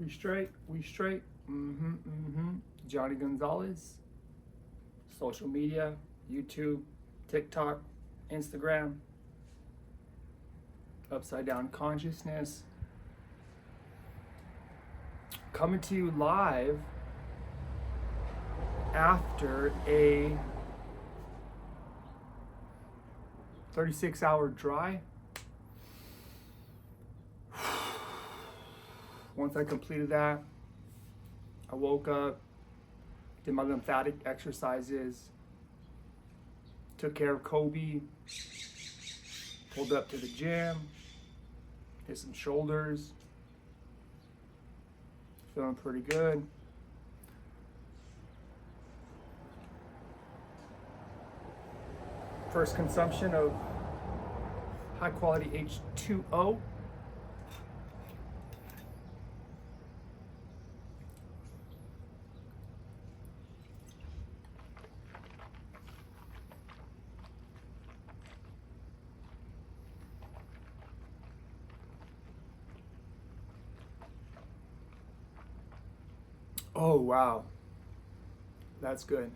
We straight. We straight. Johnny Gonzalez. Social media, YouTube, TikTok, Instagram. Upside Down Consciousness. Coming to you live after a 36-hour dry. Once I completed that, I woke up, did my lymphatic exercises, took care of Kobe, pulled up to the gym, did some shoulders, feeling pretty good. First consumption of high quality H2O. Oh, wow. That's good.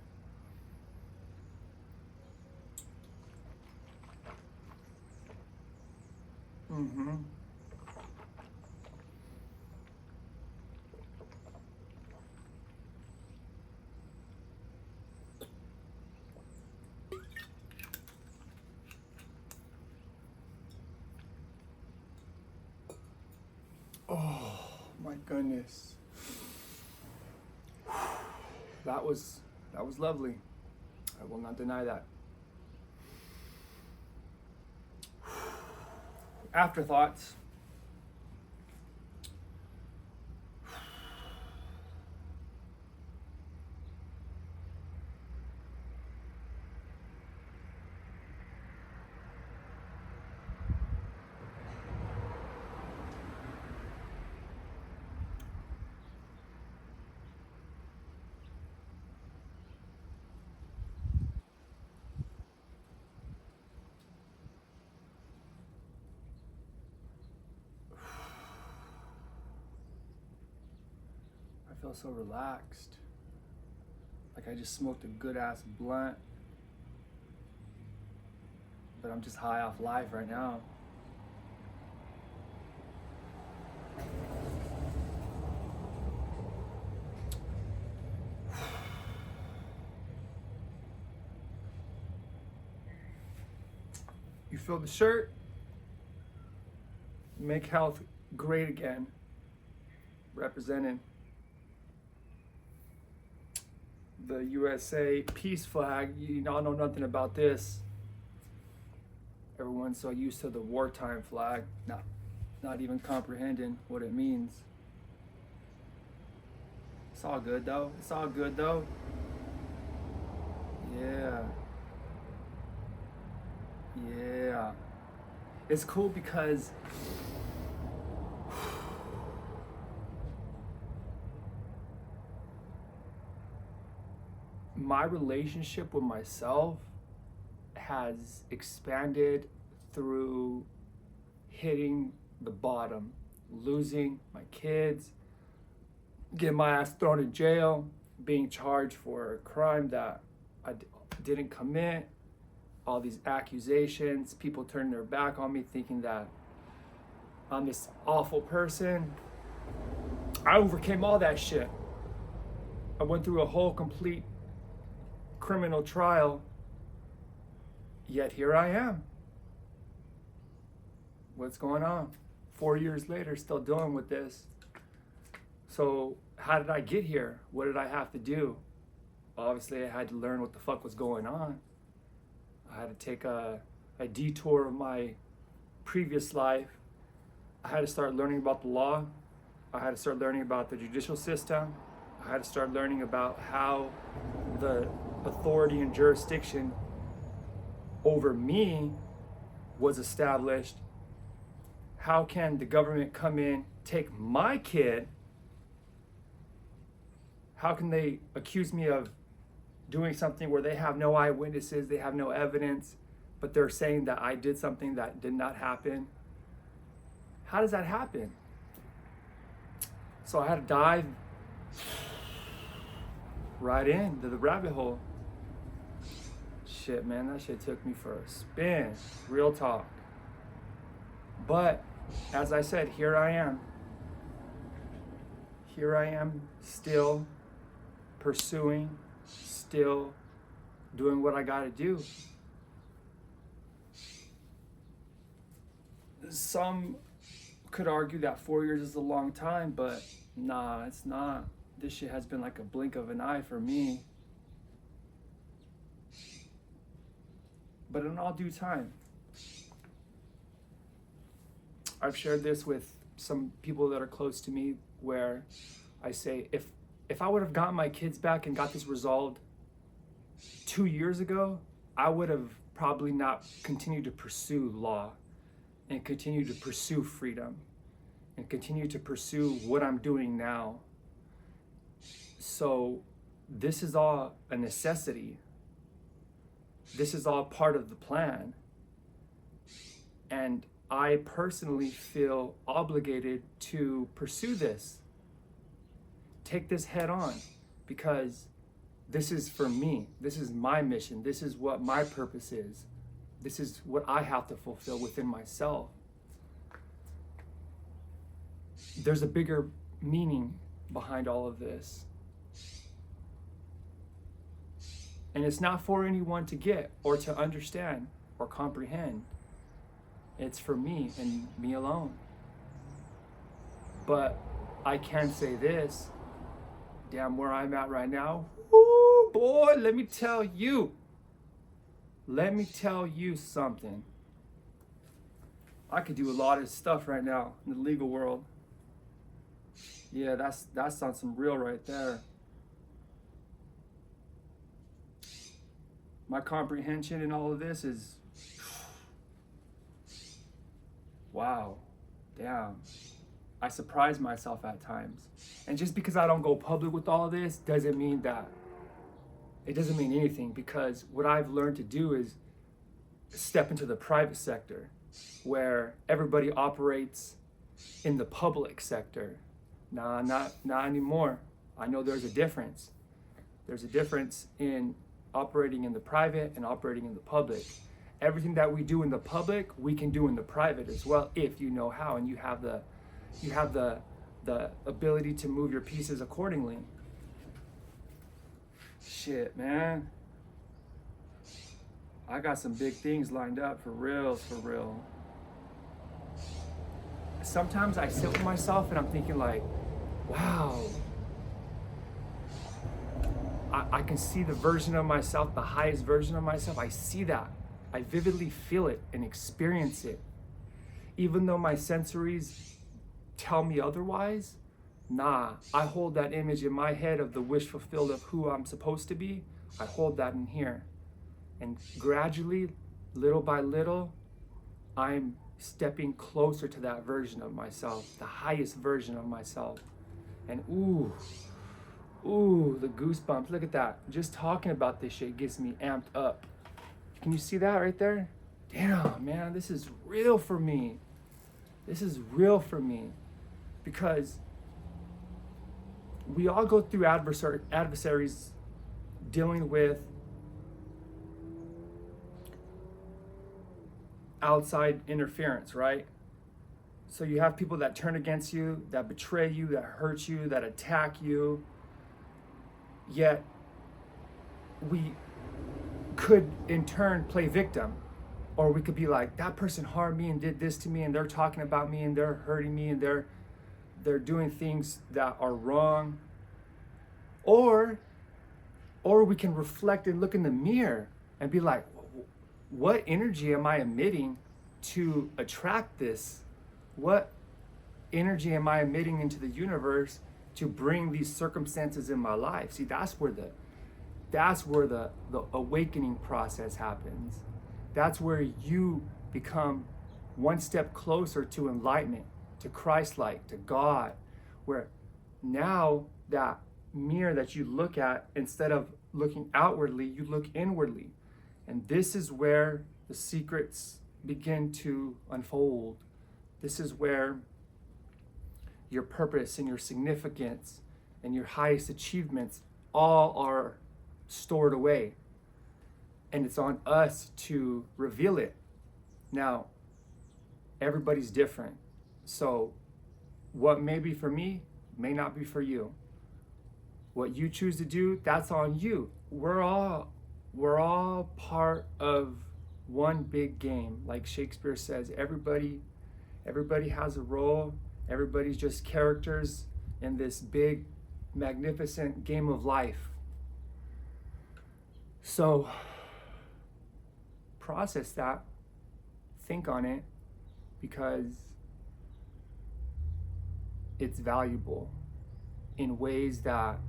Oh, my goodness. That was lovely. I will not deny that. Afterthoughts. I feel so relaxed. Like I just smoked a good ass blunt. But I'm just high off life right now. You feel the shirt? Make health great again. Representing the USA peace flag. You all know nothing about this. Everyone's so used to the wartime flag, not even comprehending what it means. It's all good though. It's all good though. Yeah. Yeah. It's cool because my relationship with myself has expanded through hitting the bottom, losing my kids, getting my ass thrown in jail, being charged for a crime that I didn't commit, all these accusations, people turning their back on me thinking that I'm this awful person. I overcame all that shit. I went through a whole complete criminal trial, yet here I am. What's going on? 4 years later, still dealing with this. So how did I get here? What did I have to do? Obviously, I had to learn what the fuck was going on. I had to take a detour of my previous life. I had to start learning about the law. I had to start learning about the judicial system. I had to start learning about how the authority and jurisdiction over me was established. How can the government come in, take my kid? How can they accuse me of doing something where they have no eyewitnesses, they have no evidence, but they're saying that I did something that did not happen? How does that happen? So I had to dive right into the rabbit hole. Shit, man, that shit took me for a spin. Real talk. But as I said, here I am. Here I am, still pursuing, still doing what I gotta do. Some could argue that 4 years is a long time, but nah, it's not. This shit has been like a blink of an eye for me. But in all due time. I've shared this with some people that are close to me where I say, if I would have gotten my kids back and got this resolved 2 years ago, I would have probably not continued to pursue law and continue to pursue freedom and continue to pursue what I'm doing now. So this is all a necessity. This is all part of the plan. And I personally feel obligated to pursue this. Take this head on, because this is for me. This is my mission. This is what my purpose is. This is what I have to fulfill within myself. There's a bigger meaning behind all of this. And it's not for anyone to get or to understand or comprehend. It's for me and me alone. But I can say this, damn, where I'm at right now, ooh, boy, let me tell you something. I could do a lot of stuff right now in the legal world. Yeah, that's on some real right there. My comprehension in all of this is, wow, damn. I surprise myself at times. And just because I don't go public with all of this doesn't mean anything, because what I've learned to do is step into the private sector where everybody operates in the public sector. Nah, not anymore. I know there's a difference. There's a difference in operating in the private and operating in the public. Everything that we do in the public, we can do in the private as well, if you know how and you have the ability to move your pieces accordingly. Shit, man. I got some big things lined up for real. Sometimes I sit with myself and I'm thinking like, wow, I can see the version of myself, the highest version of myself. I see that. I vividly feel it and experience it. Even though my sensories tell me otherwise, nah, I hold that image in my head of the wish fulfilled of who I'm supposed to be. I hold that in here. And gradually, little by little, I'm stepping closer to that version of myself, the highest version of myself. And ooh, the goosebumps, look at that. Just talking about this shit gets me amped up. Can you see that right there? Damn, man, this is real for me. This is real for me. Because we all go through adversaries dealing with outside interference, right? So you have people that turn against you, that betray you, that hurt you, that attack you. Yet we could in turn play victim, or we could be like, that person harmed me and did this to me, and they're talking about me and they're hurting me and they're doing things that are wrong. Or we can reflect and look in the mirror and be like, what energy am I emitting to attract this? What energy am I emitting into the universe to bring these circumstances in my life? See, that's where the awakening process happens. That's where you become one step closer to enlightenment, to Christ-like, to God, where now that mirror that you look at, instead of looking outwardly, you look inwardly. And this is where the secrets begin to unfold. This is where your purpose and your significance and your highest achievements all are stored away. And it's on us to reveal it. Now, everybody's different. So what may be for me may not be for you. What you choose to do, that's on you. We're all part of one big game. Like Shakespeare says, everybody has a role. Everybody's just characters in this big, magnificent game of life. So process that, think on it, because it's valuable in ways that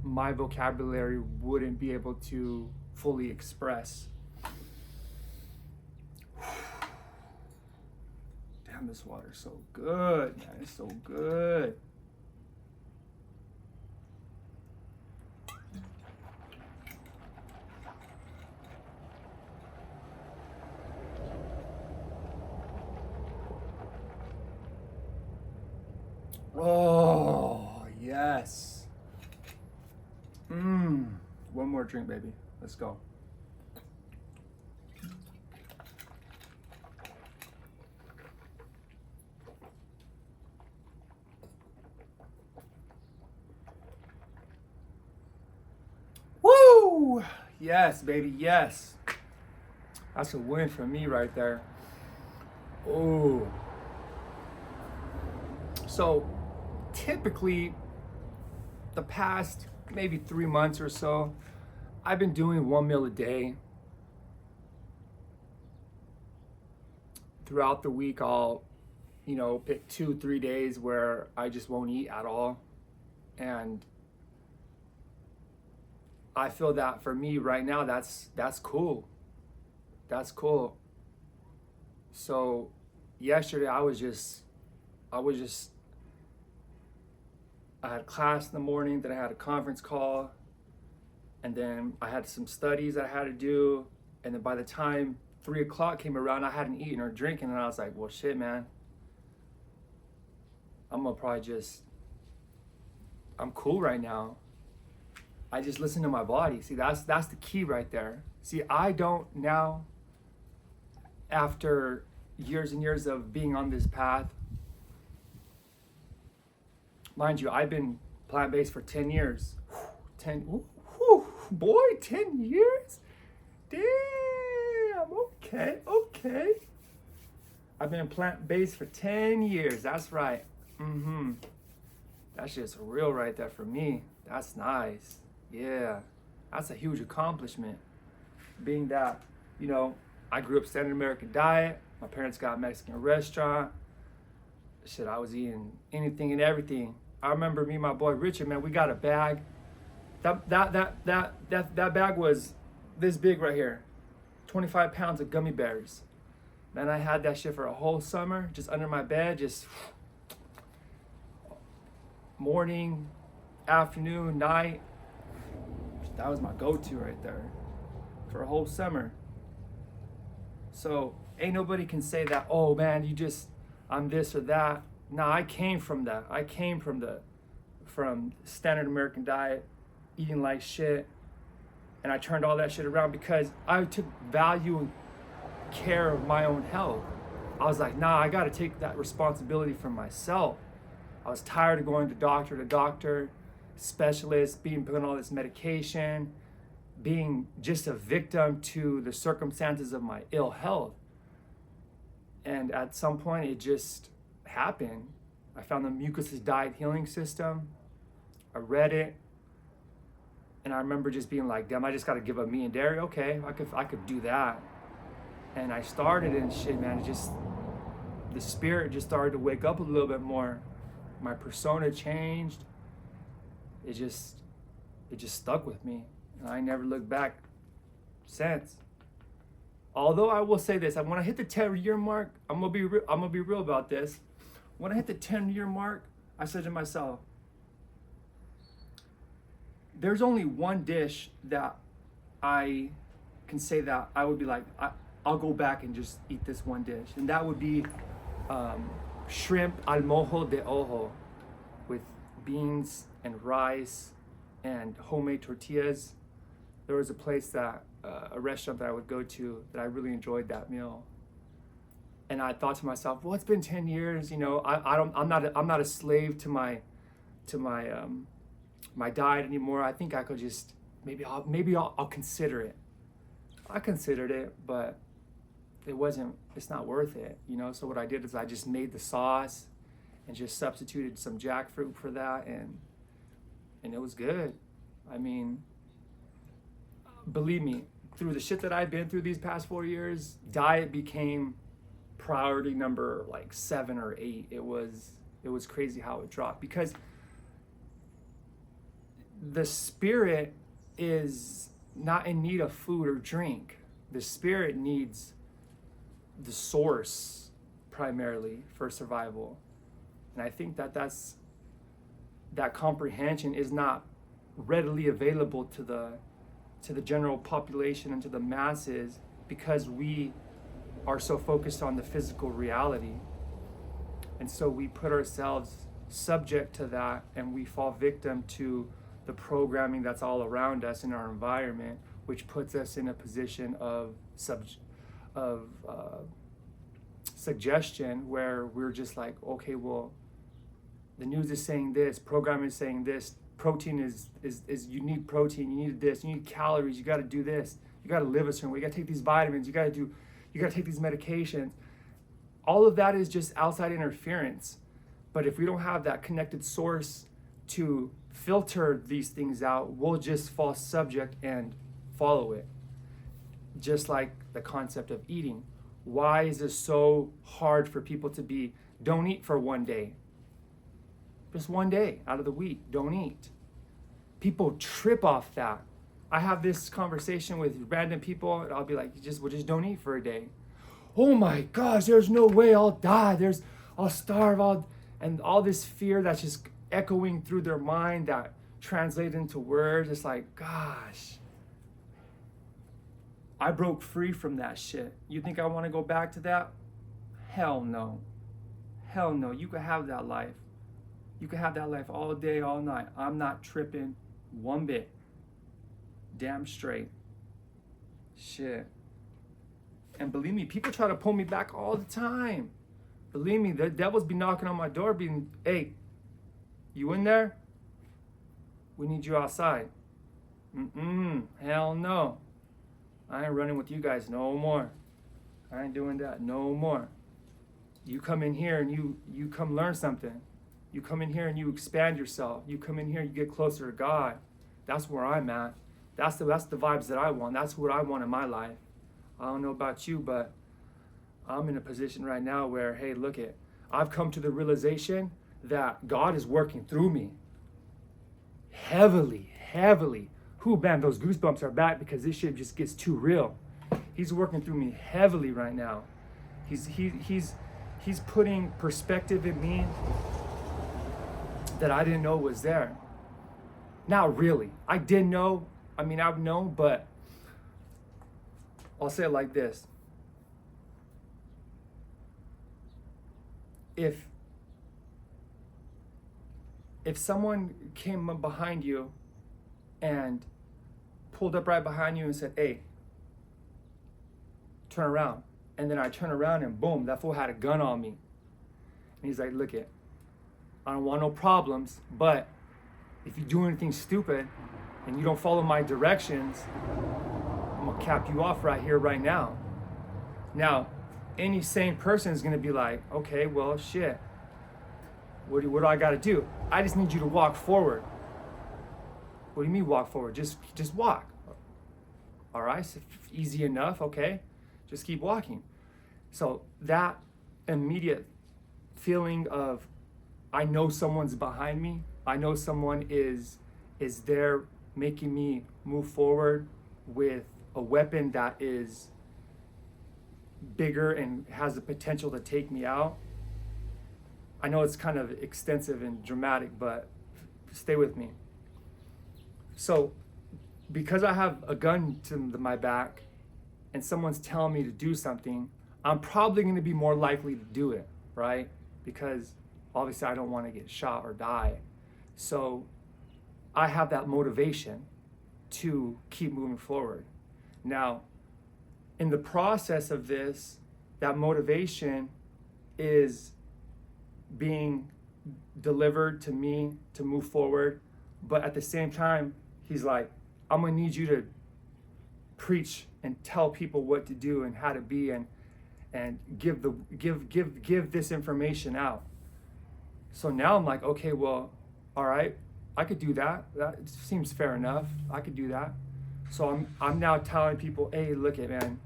my vocabulary wouldn't be able to fully express. Damn, this water's so good, man. It's so good. Oh, yes. One more drink, baby. Let's go. Woo! Yes, baby, yes. That's a win for me right there. Oh. So, typically, the past maybe 3 months or so, I've been doing 1 meal a day. Throughout the week, I'll, pick 2-3 days where I just won't eat at all. And I feel that for me right now, that's cool. That's cool. So yesterday I had class in the morning, then I had a conference call, and then I had some studies that I had to do. And then by the time 3 o'clock came around, I hadn't eaten or drinking, and I was like, well, shit, man. I'm cool right now. I just listen to my body. See, that's the key right there. See, I don't now, after years and years of being on this path, mind you, I've been plant-based for 10 years. 10 years? Damn, okay. I've been plant-based for 10 years, that's right. That's just real right there for me. That's nice. Yeah, that's a huge accomplishment. Being that, I grew up standard American diet. My parents got a Mexican restaurant. Shit, I was eating anything and everything. I remember me and my boy Richard, man, we got a bag. That bag was this big right here. 25 pounds of gummy bears. Man, I had that shit for a whole summer, just under my bed, just morning, afternoon, night. That was my go-to right there for a whole summer. So ain't nobody can say that, oh man, I'm this or that. Nah, I came from that. I came from standard American diet, eating like shit. And I turned all that shit around because I took value and care of my own health. I was like, nah, I gotta take that responsibility for myself. I was tired of going to doctor, specialist, being put on all this medication, being just a victim to the circumstances of my ill health. And at some point it just happened. I found the Mucos's Diet Healing System. I read it, and I remember just being like, damn, I just gotta give up meat and dairy. Okay, I could do that. And I started, and shit, man, the spirit just started to wake up a little bit more. My persona changed. It just stuck with me, and I never looked back since. Although I will say this, when I hit the 10-year mark, I'm gonna be real about this. When I hit the 10-year mark, I said to myself, there's only one dish that I can say that I would be like, I'll go back and just eat this one dish, and that would be shrimp al mojo de ojo. with beans and rice and homemade tortillas. There was a place that, a restaurant that I would go to that I really enjoyed that meal. And I thought to myself, well, it's been 10 years, I'm not a slave to my my diet anymore. I think I could just, maybe I'll consider it. I considered it, but it's not worth it, So what I did is I just made the sauce and just substituted some jackfruit for that, and it was good. I mean, believe me, through the shit that I've been through these past 4 years, diet became priority number like 7 or 8. It was crazy how it dropped, because the spirit is not in need of food or drink. The spirit needs the source primarily for survival. And I think that comprehension is not readily available to the general population and to the masses, because we are so focused on the physical reality. And so we put ourselves subject to that, and we fall victim to the programming that's all around us in our environment, which puts us in a position of suggestion, where we're just like, okay, well, the news is saying this, programming is saying this, protein is you need protein, you need this, you need calories, you got to do this, you got to live a certain way, you got to take these vitamins, you got to take these medications. All of that is just outside interference. But if we don't have that connected source to filter these things out, we'll just fall subject and follow it. Just like the concept of eating. Why is it so hard for people to don't eat for one day? Just one day out of the week, don't eat. People trip off that. I have this conversation with random people, and I'll be like, just don't eat for a day. Oh my gosh, there's no way, I'll die. I'll starve, and all this fear that's just echoing through their mind that translates into words. It's like, gosh, I broke free from that shit. You think I want to go back to that? Hell no. Hell no. You can have that life. You can have that life all day, all night. I'm not tripping one bit. Damn straight. Shit. And believe me, people try to pull me back all the time. Believe me, the devils be knocking on my door being, hey, you in there? We need you outside. Hell no. I ain't running with you guys no more. I ain't doing that no more. You come in here and you come learn something. You come in here and you expand yourself. You come in here and you get closer to God. That's where I'm at. That's the vibes that I want. That's what I want in my life. I don't know about you, but I'm in a position right now where, hey, I've come to the realization that God is working through me. Heavily. Man, those goosebumps are back because this shit just gets too real. He's working through me heavily right now. He's putting perspective in me that I didn't know was there. Not really. I did know. I mean, I've known, but I'll say it like this. If someone came up behind you and pulled up right behind you and said, hey, turn around. And then I turn around and boom, that fool had a gun on me. And he's like, look it, I don't want no problems, but if you do anything stupid and you don't follow my directions, I'm gonna cap you off right here, right now. Now, any sane person is gonna be like, okay, well, shit. What do I gotta do? I just need you to walk forward. What do you mean walk forward? Just walk. All right, so easy enough, okay? Just keep walking. So that immediate feeling of, I know someone's behind me. I know someone is there making me move forward with a weapon that is bigger and has the potential to take me out. I know it's kind of extensive and dramatic, but stay with me. So because I have a gun to my back and someone's telling me to do something, I'm probably going to be more likely to do it, right? Because Obviously, I don't want to get shot or die. So I have that motivation to keep moving forward. Now, in the process of this, that motivation is being delivered to me to move forward. But at the same time, he's like, I'm gonna need you to preach and tell people what to do and how to be, and give this information out. So now I'm like, okay, well, all right, I could do that. That seems fair enough. I could do that. So I'm now telling people, hey, look it, man.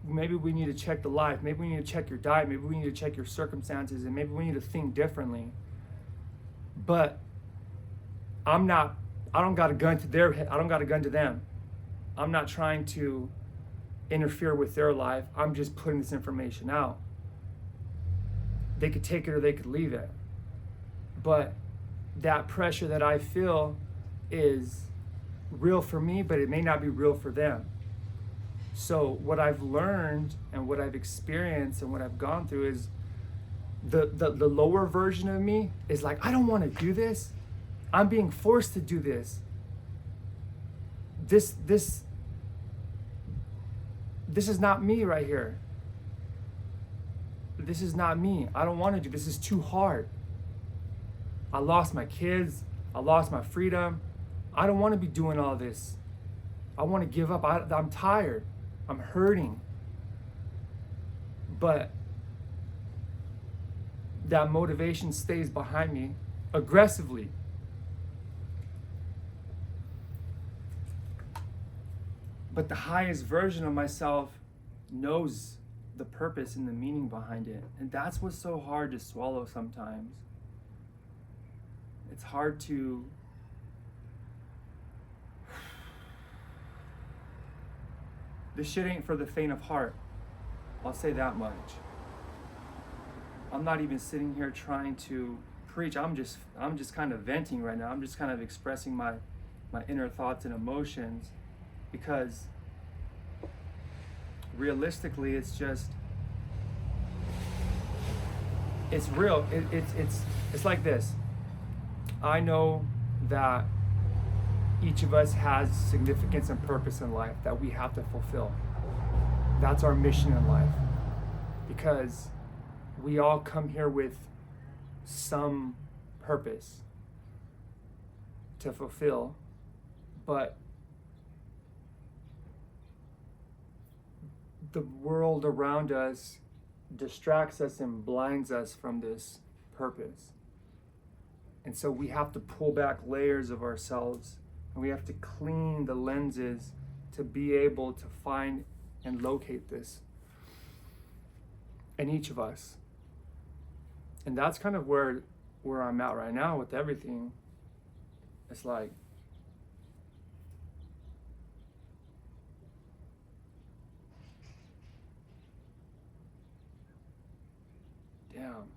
Maybe we need to check the life. Maybe we need to check your diet. Maybe we need to check your circumstances, and maybe we need to think differently. But I don't got a gun to their head. I don't got a gun to them. I'm not trying to interfere with their life. I'm just putting this information out. They could take it or they could leave it. But that pressure that I feel is real for me, but it may not be real for them. So what I've learned and what I've experienced and what I've gone through is the lower version of me is like, I don't want to do this. I'm being forced to do this. This is not me right here. This is not me. I don't want to do this. This is too hard. I lost my kids. I lost my freedom. I don't want to be doing all this. I want to give up. I'm tired. I'm hurting. But that motivation stays behind me aggressively. But the highest version of myself knows the purpose and the meaning behind it. And that's what's so hard to swallow sometimes. It's hard to this shit ain't for the faint of heart. I'll say that much. I'm not even sitting here trying to preach. I'm just kind of venting right now. I'm just kind of expressing my inner thoughts and emotions, because realistically it's real. It's like this. I know that each of us has significance and purpose in life that we have to fulfill. That's our mission in life, because we all come here with some purpose to fulfill, but the world around us distracts us and blinds us from this purpose. And so we have to pull back layers of ourselves, and we have to clean the lenses to be able to find and locate this in each of us. And that's kind of where I'm at right now with everything. It's like, damn.